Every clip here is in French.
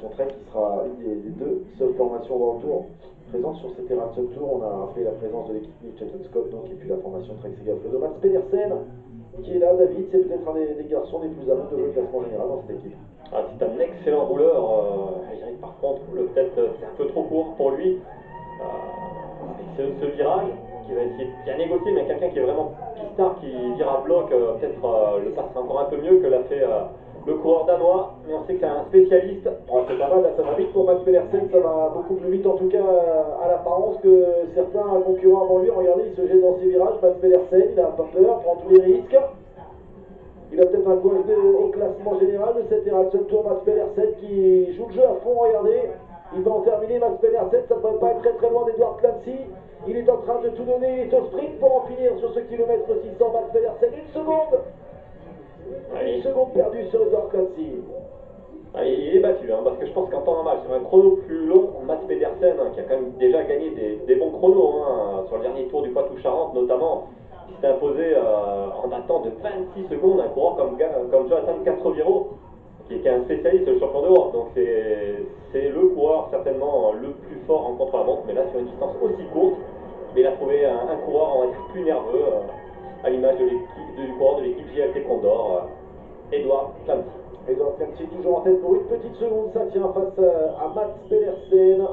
formation Trek qui sera une des deux seules formations World Tour présentes sur ces terrains de Subtour. On a appelé la présence de l'équipe Nick Scott donc, et puis la formation Trek Segafredo de Mats Pedersen qui est là. David, c'est peut-être un des garçons les plus à même de jouer le classement général dans cette équipe. Ah, c'est un excellent rouleur. Je dirais que par contre, peut-être c'est un peu trop court pour lui. Avec ce virage qui va essayer de bien négocier, mais quelqu'un qui est vraiment pistard, qui vire à bloc, peut-être le passera encore un peu mieux que l'a fait le coureur danois, mais on sait que c'est un spécialiste. Bon, c'est pas mal, là, ça va vite pour Mats Pedersen, ça va beaucoup plus vite en tout cas à l'apparence que certains concurrents avant lui. Regardez, il se jette dans ses virages, Mats Pedersen, il n'a pas peur, prend tous les risques. Il a peut-être un courage au classement général de cette Herald Sun Tour. Mats Pedersen qui joue le jeu à fond, regardez. Il va en terminer, Mats Pedersen, ça ne devrait pas être très loin d'Edward Clancy. Il est en train de tout donner, il est au sprint pour en finir sur ce kilomètre 600. Mats Pedersen, une seconde. Une seconde perdue sur Edward Clancy. Il est battu, parce que je pense qu'en temps normal, sur un chrono plus long, Mats Pedersen, qui a quand même déjà gagné des bons chronos, sur le dernier tour du Poitou-Charentes notamment, qui s'est imposé en battant de 26 secondes un coureur comme Jonathan Castroviejo, qui est un spécialiste champion d'Europe. Donc c'est le coureur certainement le plus fort en contre-la-montre, mais là sur une distance aussi courte, mais il a trouvé un coureur, on va dire, plus nerveux, à l'image de l'équipe du coureur de l'équipe JLT Condor, Edward Clancy. Edward Clancy toujours en tête pour une petite seconde, ça tient face à Mats Pedersen.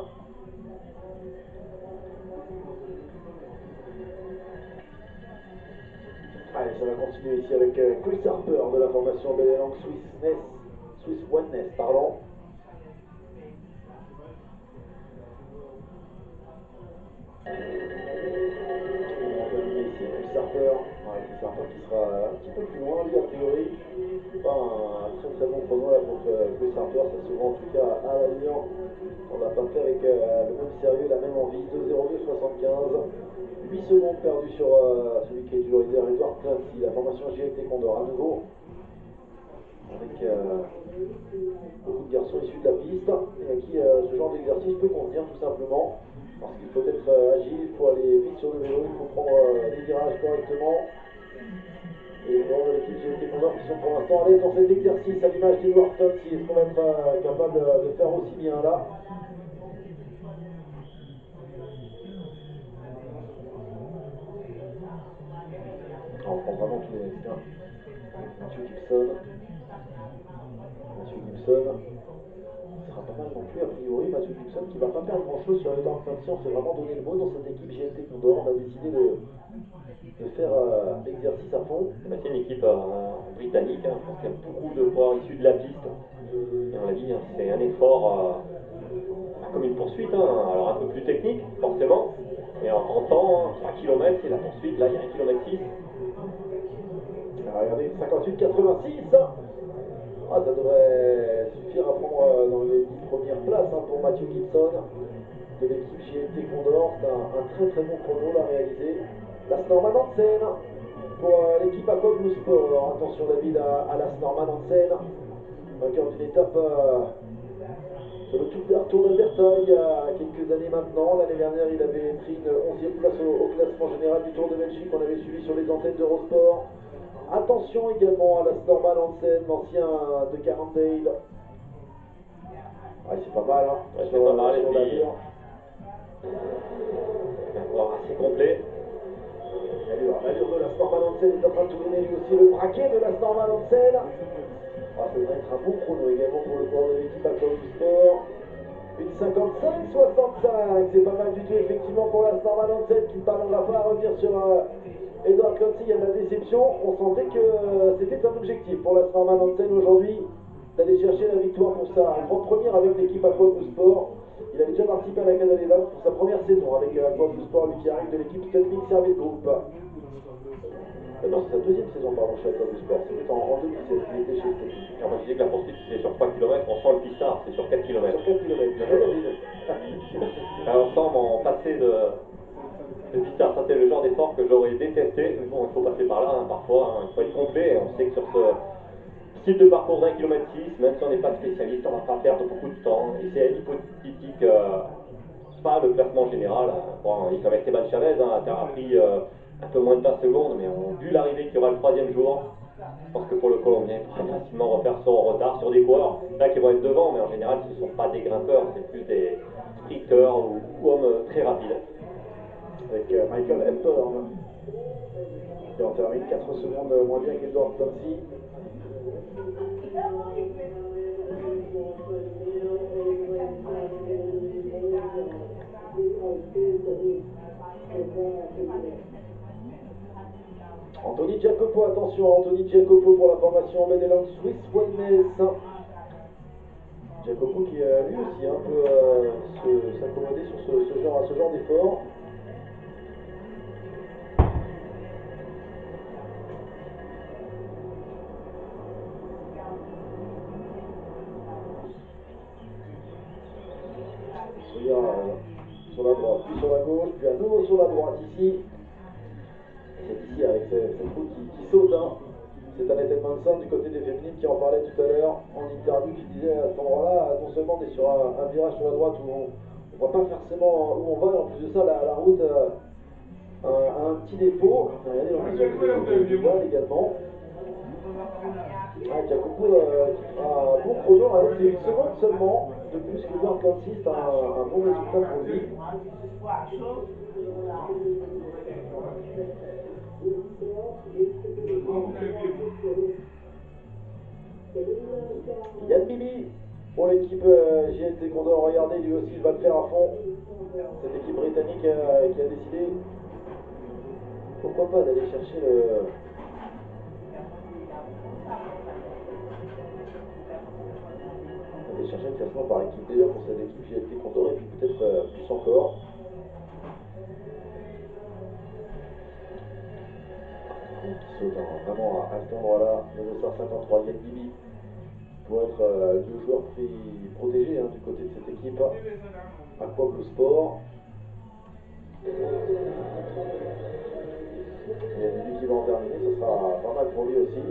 Allez, ça va continuer ici avec Chris Harper de la formation Belelang Swiss Oneness, pardon. Ici, Chris Harper qui sera un petit peu plus loin, lui, a priori. Pas un très bon chrono là contre Chris Harper, c'est souvent en tout cas à l'allure. On l'a pas fait avec le même sérieux, la même envie. 2:02,75. 8 secondes perdues sur celui qui est toujours leader, Edward Clancy, la formation JLT Condor à nouveau. Avec beaucoup de garçons issus de la piste et à qui ce genre d'exercice peut convenir tout simplement. Parce qu'il faut être agile, il faut aller vite sur le vélo, il faut prendre des virages correctement. Et les joueurs de l'équipe JLT Condor qui sont pour l'instant à l'aise dans cet exercice à l'image d'Edward Clancy. Est-ce qu'on va être capable de faire aussi bien là? On prend vraiment tous les risques. Mathieu Gibson. Ce sera pas mal non plus a priori. Mathieu Gibson qui va pas perdre grand chose sur Edward Clancy. On s'est vraiment donné le mot dans cette équipe JLT Condor. On a décidé de faire l'exercice à fond. C'est une équipe britannique, je pense qu'il y a beaucoup de coureurs issus de la piste. Et on l'a dit, c'est un effort comme une poursuite, alors un peu plus technique forcément. Et en temps, 3 km, c'est la poursuite. Là, il y a 1 km 6. Alors, regardez, 58,86. Ah, ça devrait suffire à prendre dans les 10 premières places pour Mathieu Gibson de l'équipe JLT Condor. C'est un très bon chrono là réalisé. Lars Norman Hansen pour l'équipe Aqua Blue Sport. Attention David à Lars Norman Hansen, vainqueur d'une étape sur le Tour d'Alberta il y a quelques années maintenant. L'année dernière, il avait pris une 11e place au classement général du Tour de Belgique qu'on avait suivi sur les antennes d'Eurosport. Attention également à Lars Norman Hansen, l'ancien de Carandale. Ah, c'est pas mal, c'est pas mal, et puis un coureur assez complet. L'allure de Lars Norman Hansen est en train de tout donner lui aussi, le braquet de Lars Norman Hansen. Ah, ça devrait être un bon chrono également pour le coureur de l'équipe Aqua Blue Sport. Une 55,65, c'est pas mal du tout effectivement pour Lars Norman Hansen qui ne parviendra pas à revenir sur Edward Clancy. Il y a de la déception, on sentait que c'était un objectif pour Lars Norman Hansen aujourd'hui d'aller chercher la victoire pour sa grande première avec l'équipe Aqua Blue Sport. Il avait déjà participé à la Canal Event pour sa première saison avec Aqua Blue Sport, lui qui arrive de l'équipe Stuttling Service Group. Non, c'est sa deuxième saison pardon, chez Aqua Blue Sport, c'était en 2017, il était chez Stuttling. Moi je disais que la poursuite c'est sur 3 km, on sent le pistard, c'est sur 4 km. Sur 4 km, bien David. On sent mon passé de pistard, ça c'est le genre d'effort que j'aurais détesté, mais bon il faut passer par là parfois, il faut être complet, on sait que sur ce style de parcours d'1 km 6, même si on n'est pas spécialiste, on ne va pas perdre beaucoup de temps, et c'est hypothétique, pas le classement général. Bon, il est comme Esteban Chavez, a pris un peu moins de 20 secondes, mais vu l'arrivée qu'il y aura le 3e jour, Je pense que pour le Colombien, il pourrait facilement refaire son retard sur des coureurs là qui vont être devant, mais en général ce ne sont pas des grimpeurs, c'est plus des sprinteurs ou hommes très rapides. Avec Michael Hepburn qui en termine 4 secondes moins bien qu'Edward Clancy. Anthony Jacopo, attention, Anthony Jacopo pour la formation Benelux Swiss Wellness. Jacopo qui lui aussi peut s'accommoder sur ce genre d'effort. Sur la droite, puis sur la gauche, puis à nouveau sur la droite ici. C'est ici avec cette route qui saute. Hein. C'est Annette Edmondson du côté des féminines qui en parlait tout à l'heure en interview, qui disait à cet endroit-là, non seulement on est sur un virage sur la droite où on ne voit pas forcément où on va, et en plus de ça, la route a un petit défaut. Regardez, on est sur le également. Jacopo qui fera un bon chrono, c'est une seconde seulement de plus que Edward Clancy, c'est un bon résultat pour lui. Yann Bibi pour l'équipe GLT Condor, regardez, lui aussi il va le faire à fond. Cette équipe britannique qui a décidé, pourquoi pas, d'aller chercher le classement par équipe déjà pour cette équipe GLT Condor et puis peut-être plus encore. Qui saute vraiment à cet endroit-là, le Star 53, Yann Bibi pour être le joueur protégé du côté de cette équipe Aqua Blue Sport. Et Yann Bibi qui va en terminer, ce sera pas mal pour lui aussi.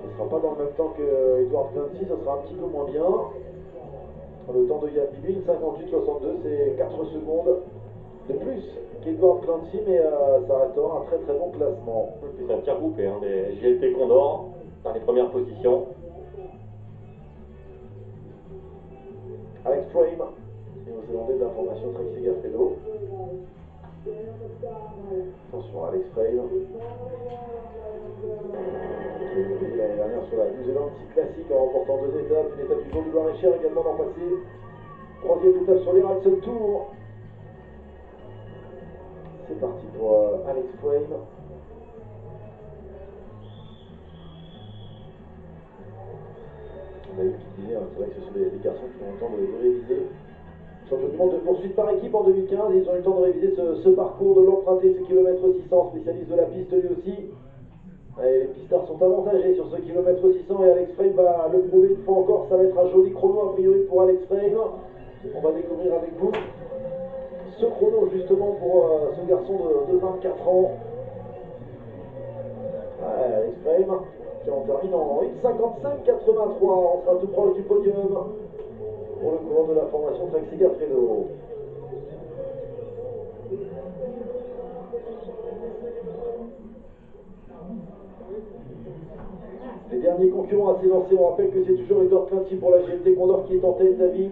Ce ne sera pas dans le même temps que Edward Clancy, ce sera un petit peu moins bien. Le temps de Yann Bibi, 58-62, c'est 4 secondes de plus qu'Edward Clancy, mais ça restera un très très bon classement. C'est un tir groupé, des GLT Condor dans les premières positions. Alex Frame, néo-zélandais de la formation Trek Segafredo. Attention, Alex Frame. Qui est venu l'année dernière sur la New Zealand classique en remportant 2 étapes. Une étape du Tour du Loir-et-Cher également l'an passé. 3e étape sur les Ralston Tour. C'est parti pour Alex Frame. On a eu qui disait, c'est vrai que ce sont des garçons qui ont le temps de réviser. Champion du monde de poursuite par équipe en 2015, ils ont eu le temps de réviser ce parcours, de l'emprunter, ce kilomètre 600, spécialiste de la piste lui aussi. Et les pistards sont avantagés sur ce kilomètre 600 et Alex Frame va le prouver une fois encore. Ça va être un joli chrono a priori pour Alex Frame. On va découvrir avec vous ce chrono justement pour ce garçon de 24 ans. Alex Frame qui en termine en 1:55,83. On sera tout proche du podium pour le courant de la formation Trek Segafredo. Les derniers concurrents à s'élancer, on rappelle que c'est toujours Edward Clancy pour la GLT Condor qui est en tête, David.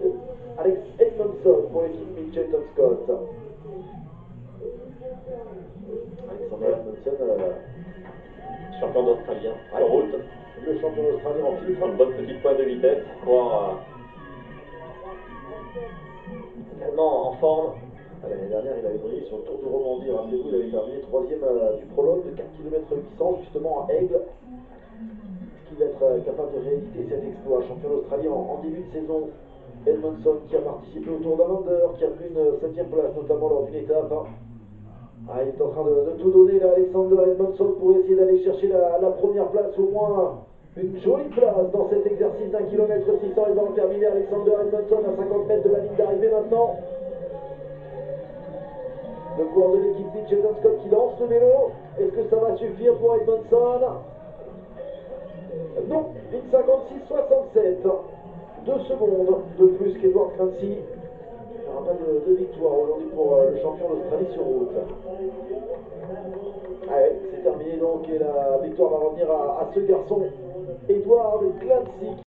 Alex Edmondson pour l'équipe Mitchelton Scott. Alexander Edmondson, champion d'Australie sur route. Le champion d'Australie en titre. Une bonne petite pointe de vitesse, voire également en forme. L'année dernière, il avait brillé sur le Tour de Romandie. Rappelez-vous, il avait terminé 3e du prologue de 4 km 800, justement à Aigle. Est-ce qu'il va être capable de rééditer cet exploit? Champion d'Australie en début de saison. Edmondson qui a participé au Tour d'Alander, qui a pris une 7e place, notamment lors d'une étape. Il est en train de tout donner là, Alexander Edmondson, pour essayer d'aller chercher la première place, au moins une jolie place dans cet exercice d'1 km 600. Il va en terminer, Alexander Edmondson, à 50 mètres de la ligne d'arrivée maintenant. Le coureur de l'équipe Mitchelton Scott qui lance le vélo. Est-ce que ça va suffire pour Edmondson? Non, 1:56,67. 2 secondes de plus qu'Edward Clancy. Il n'y aura pas de victoire aujourd'hui pour le champion d'Australie sur route. Ouais, c'est terminé donc et la victoire va revenir à ce garçon, Edouard Klansik.